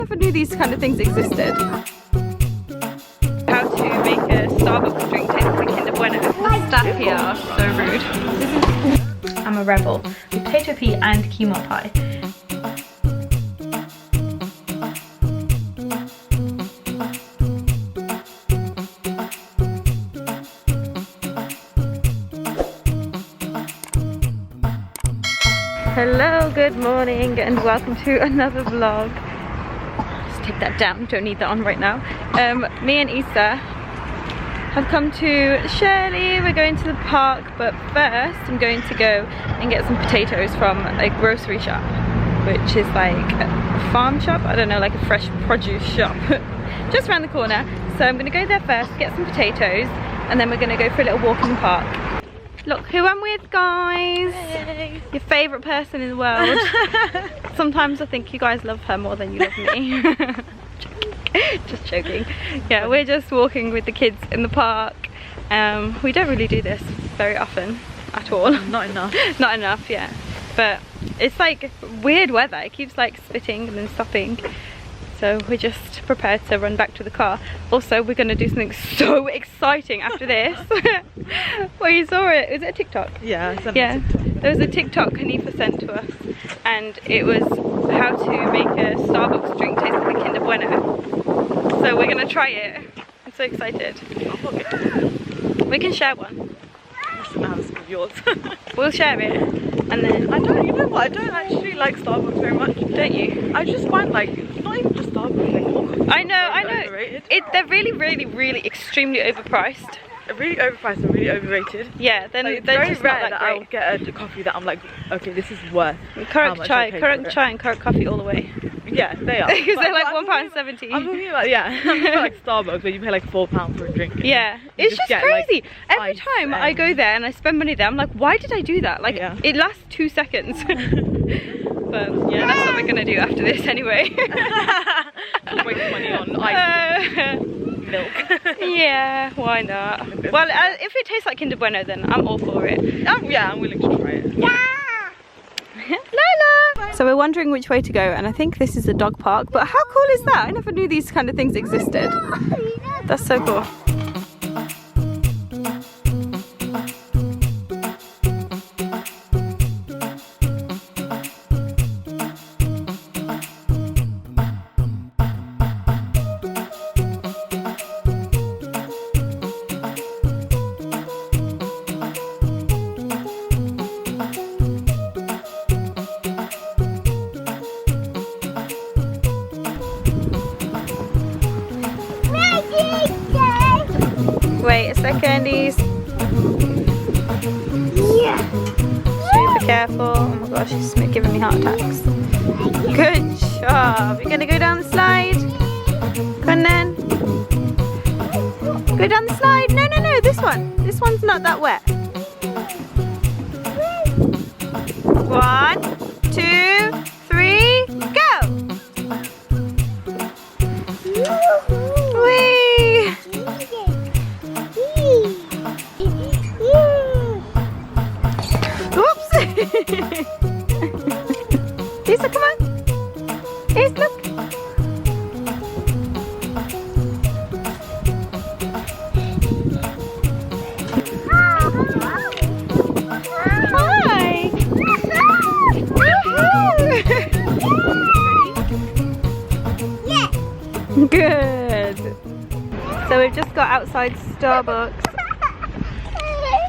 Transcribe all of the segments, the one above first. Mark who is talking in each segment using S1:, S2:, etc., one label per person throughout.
S1: I never knew these kind of things existed. How to make a Starbucks drink taste like Kinder Bueno. The staff here are so rude. I'm a rebel. Potato pea and KEEMA pie. Hello, good morning and welcome to another vlog. Let's take that down, don't need that on right now. Me and Issa have come to Shirley. We're going to the park, but first I'm going to go and get some potatoes from a grocery shop, which is like a farm shop, I don't know, like a fresh produce shop just around the corner. So I'm gonna go there first, get some potatoes, and then we're gonna go for a little walk in the park. Look who I'm with, guys. Hey. Your favourite person in the world. Sometimes I think you guys love her more than you love me. Just joking. Yeah, we're just walking with the kids in the park. We don't really do this very often at all.
S2: Not enough.
S1: Not enough, yeah. But it's like weird weather. It keeps like spitting and then stopping. So we're just prepared to run back to the car. Also, we're gonna do something so exciting after this. Well, you saw it. Was it a TikTok?
S2: Yeah,
S1: yeah. There was a TikTok Hanifa sent to us, and it was how to make a Starbucks drink taste like Kinder Bueno. So we're gonna try it. I'm so excited. We can share one.
S2: Of yours.
S1: We'll share it, and then
S2: I don't. You know what? I don't actually like Starbucks very much.
S1: Don't you?
S2: I just find like it's not even just Starbucks. Like all coffee
S1: I know.
S2: overrated.
S1: They're really extremely overpriced.
S2: Really overpriced and really overrated.
S1: Yeah, then
S2: like,
S1: they're
S2: very
S1: just
S2: rare
S1: not
S2: that
S1: that
S2: I'll
S1: great.
S2: get a coffee that I'm like, okay, this is worth.
S1: Current chai and current coffee all the way.
S2: Yeah, they are.
S1: Because they're like
S2: £1.70. I'm
S1: £1.70.
S2: talking about, yeah, I'm talking about like Starbucks where you pay like £4 for a drink.
S1: Yeah, it's just
S2: get,
S1: crazy.
S2: Like,
S1: every time I go there and I spend money there, I'm like, why did I do that? Like,
S2: yeah.
S1: It lasts 2 seconds. But yeah, that's what we're gonna do after this anyway.
S2: Waste money on ice. Milk.
S1: Yeah, why not? Well, if it tastes like Kinder Bueno, then I'm all for it.
S2: Yeah, I'm willing to try it.
S1: Yeah. Lola! So we're wondering which way to go, and I think this is a dog park, but how cool is that? I never knew these kind of things existed. That's so cool. Wait a second, yeah. Super careful. Oh my gosh, she's giving me heart attacks. Good job. You're gonna go down the slide. Come on then. Go down the slide. No, this one. This one's not that wet. 1, 2, 3, go! Whee! Oops! Lisa, come on! Here's, look! Hi! Yeah! Good! So we've just got outside Starbucks.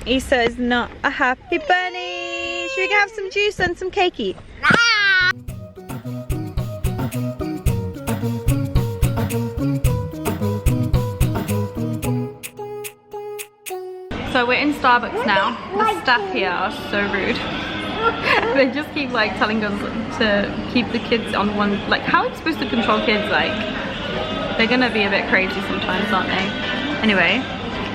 S1: Issa is not a happy bunny. Should we go have some juice and some cakey? So we're in Starbucks now. The staff here are so rude. They just keep like telling us to keep the kids on one, like how are you supposed to control kids? Like they're gonna be a bit crazy sometimes, aren't they? Anyway.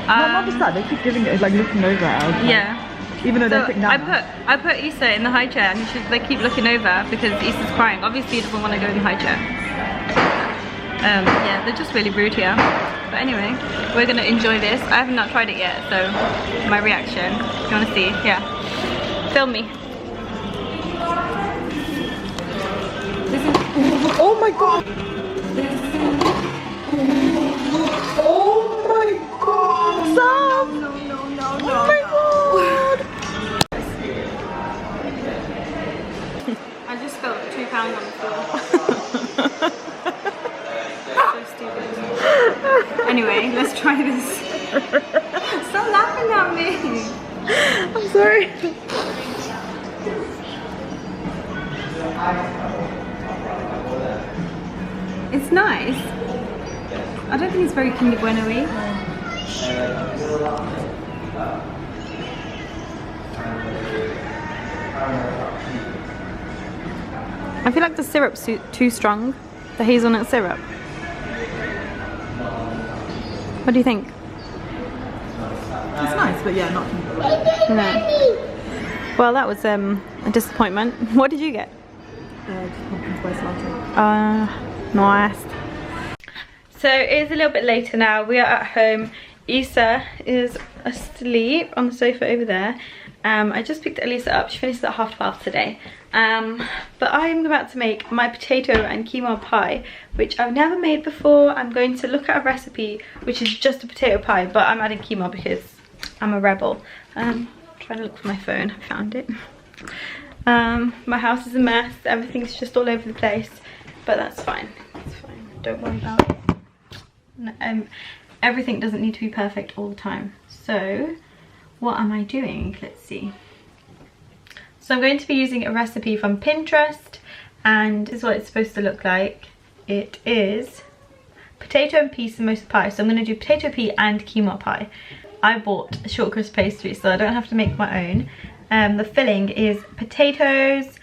S2: Not just that, they keep giving it, like looking over at us. Like,
S1: yeah.
S2: Even though
S1: So
S2: they're sitting down.
S1: I put Issa in the high chair, and they keep looking over because Issa's crying. Obviously, he doesn't want to go in the high chair. Yeah, they're just really rude here. But anyway, we're gonna enjoy this. I have not tried it yet, so my reaction. You wanna see? Yeah. Film me. This is.
S2: Oh my god!
S1: try this. Stop laughing at me. I'm sorry. It's nice. I don't think it's very Kinder Bueno-y. I feel like the syrup's too strong. The hazelnut syrup. What do you think?
S2: It's nice, but yeah, not Kinder Bueno.
S1: No. Well, that was a disappointment. What did you get?
S2: Just pumpkin spice latte.
S1: Nice. So it is a little bit later now. We are at home. Issa is asleep on the sofa over there. I just picked Elisa up. She finished at 12:30 today. But I'm about to make my potato and quinoa pie, which I've never made before. I'm going to look at a recipe which is just a potato pie, but I'm adding quinoa because I'm a rebel. I'm trying to look for my phone. I found it. My house is a mess. Everything's just all over the place, but that's fine. It's fine. Don't worry about it. No, everything doesn't need to be perfect all the time. So what am I doing? Let's see. So I'm going to be using a recipe from Pinterest, and this is what it's supposed to look like. It is potato and pea samosa pie. So I'm going to do potato, pea and quinoa pie. I bought a short crust pastry so I don't have to make my own. The filling is potatoes,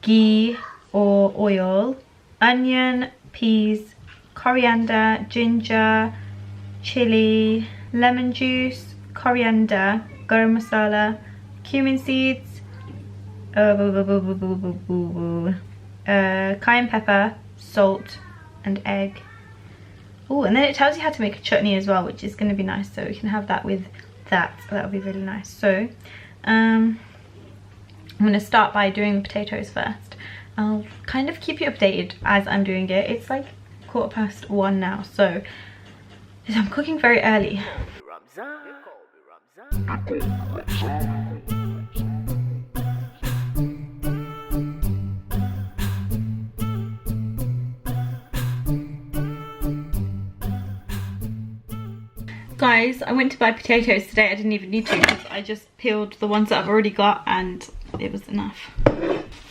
S1: ghee or oil, onion, peas, coriander, ginger, chili, lemon juice, coriander, garam masala, cumin seeds, cayenne pepper, salt and egg. Oh, and then it tells you how to make a chutney as well, which is going to be nice, so we can have that with that. That would be really nice. So I'm going to start by doing the potatoes first. I'll kind of keep you updated as I'm doing it. It's like 1:15 now, so I'm cooking very early. Guys, I went to buy potatoes today. I didn't even need to because I just peeled the ones that I've already got and it was enough.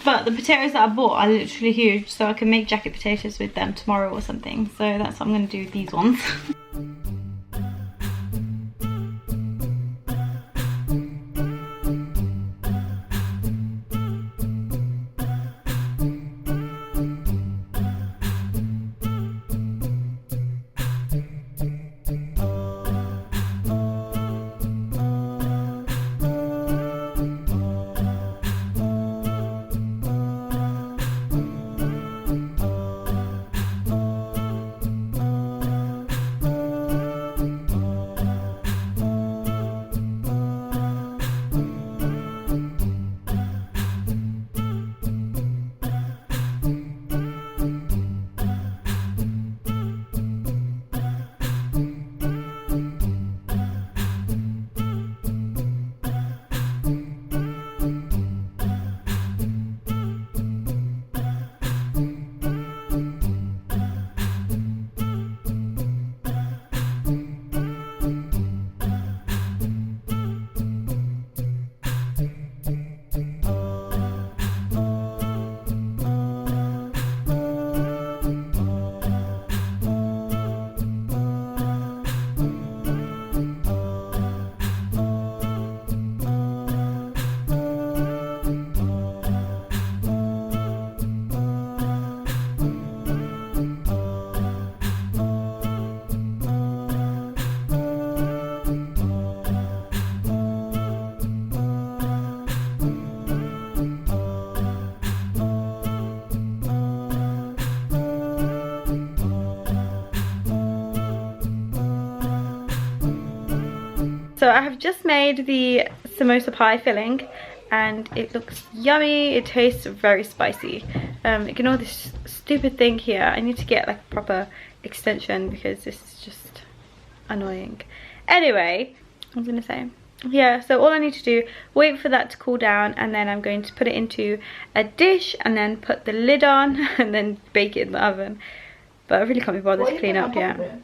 S1: But the potatoes that I bought are literally huge, so I can make jacket potatoes with them tomorrow or something. So that's what I'm going to do with these ones. So I have just made the samosa pie filling and it looks yummy. It tastes very spicy. Ignore this stupid thing here. I need to get like a proper extension because this is just annoying. Anyway, I was gonna say, yeah, so all I need to do, wait for that to cool down, and then I'm going to put it into a dish and then put the lid on and then bake it in the oven. But I really can't be bothered to clean up yet.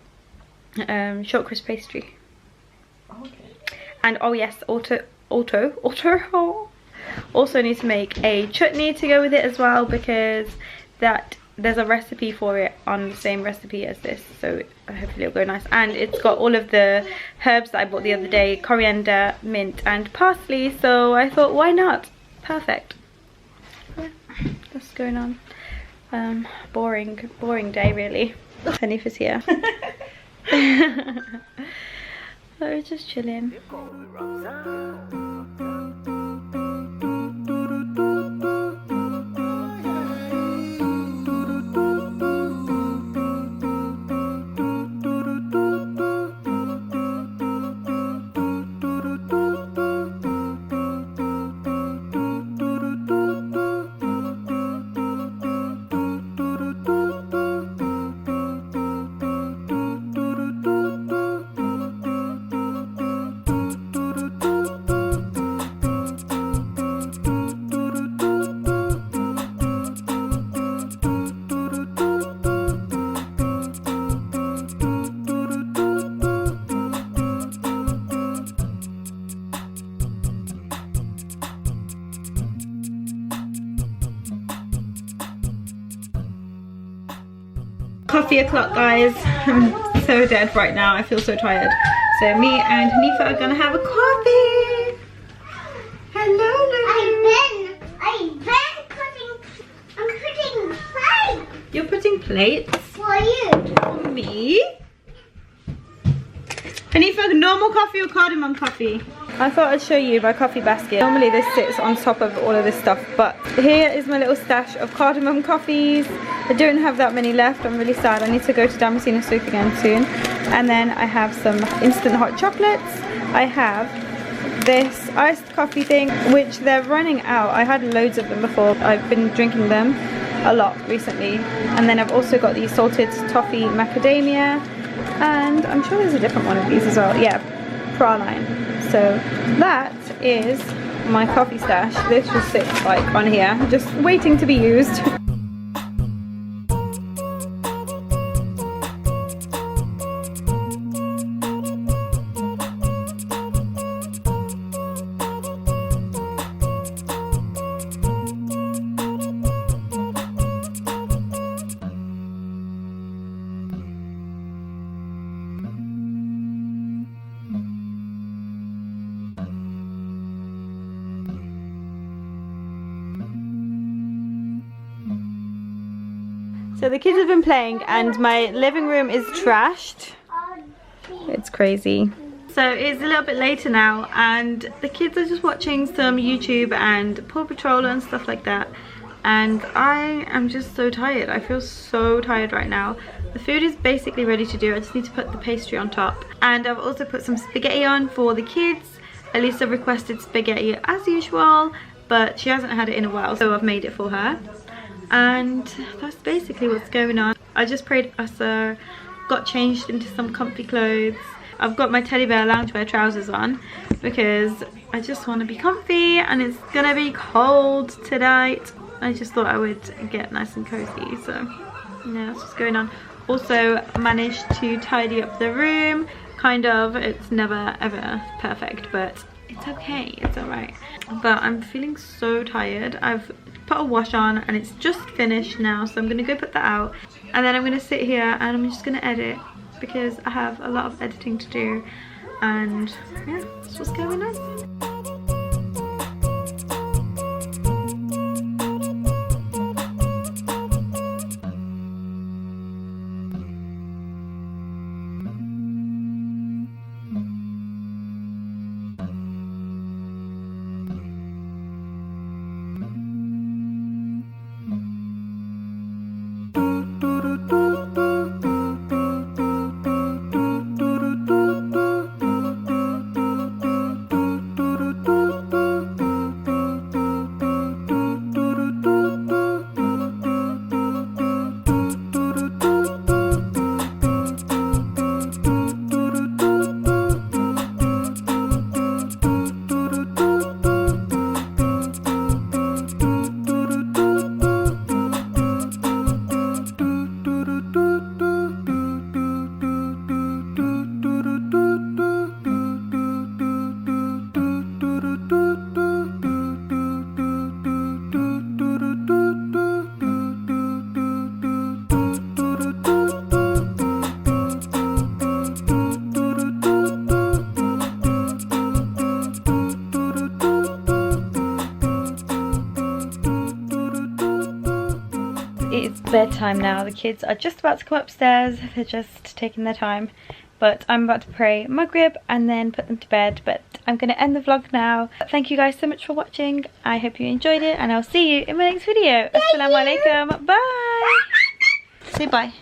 S1: short crisp pastry.
S2: Okay.
S1: And oh yes, also need to make a chutney to go with it as well, because there's a recipe for it on the same recipe as this, so hopefully it'll go nice. And it's got all of the herbs that I bought the other day: coriander, mint and parsley, so I thought, why not? Perfect. Yeah, that's going on. Boring day really. Hanifa's here. So we're just chilling. Coffee o'clock, guys. I'm so dead right now. I feel so tired. So me and Hanifa are gonna have a coffee. Hello, Lulu.
S3: I'm putting plates.
S1: You're putting plates
S3: For you.
S1: for me. Hanifa, normal coffee or cardamom coffee? I thought I'd show you my coffee basket. Normally this sits on top of all of this stuff, but here is my little stash of cardamom coffees. I don't have that many left. I'm really sad. I need to go to Damasceno Souk again soon. And then I have some instant hot chocolates. I have this iced coffee thing, which they're running out. I had loads of them before. I've been drinking them a lot recently. And then I've also got the salted toffee macadamia. And I'm sure there's a different one of these as well. Yeah, praline. So that is my coffee stash. This just sits like on here, just waiting to be used. So the kids have been playing and my living room is trashed. It's crazy. So it's a little bit later now and the kids are just watching some YouTube and Paw Patrol and stuff like that. And I am just so tired. I feel so tired right now. The food is basically ready to do. I just need to put the pastry on top. And I've also put some spaghetti on for the kids. Elisa requested spaghetti as usual, but she hasn't had it in a while, so I've made it for her. And that's basically what's going on. I just prayed Asa, got changed into some comfy clothes. I've got my teddy bear loungewear trousers on because I just want to be comfy and it's gonna be cold tonight. I just thought I would get nice and cozy, so yeah, that's what's going on. Also managed to tidy up the room, kind of. It's never ever perfect, but it's okay, it's alright. But I'm feeling so tired. I've put a wash on and it's just finished now, so I'm gonna go put that out and then I'm gonna sit here and I'm just gonna edit because I have a lot of editing to do. And yeah, that's what's going on. bedtime now. The kids are just about to come upstairs. They're just taking their time. But I'm about to pray Maghrib and then put them to bed. But I'm going to end the vlog now. Thank you guys so much for watching. I hope you enjoyed it and I'll see you in my next video. Assalamu alaikum. Bye. Say bye.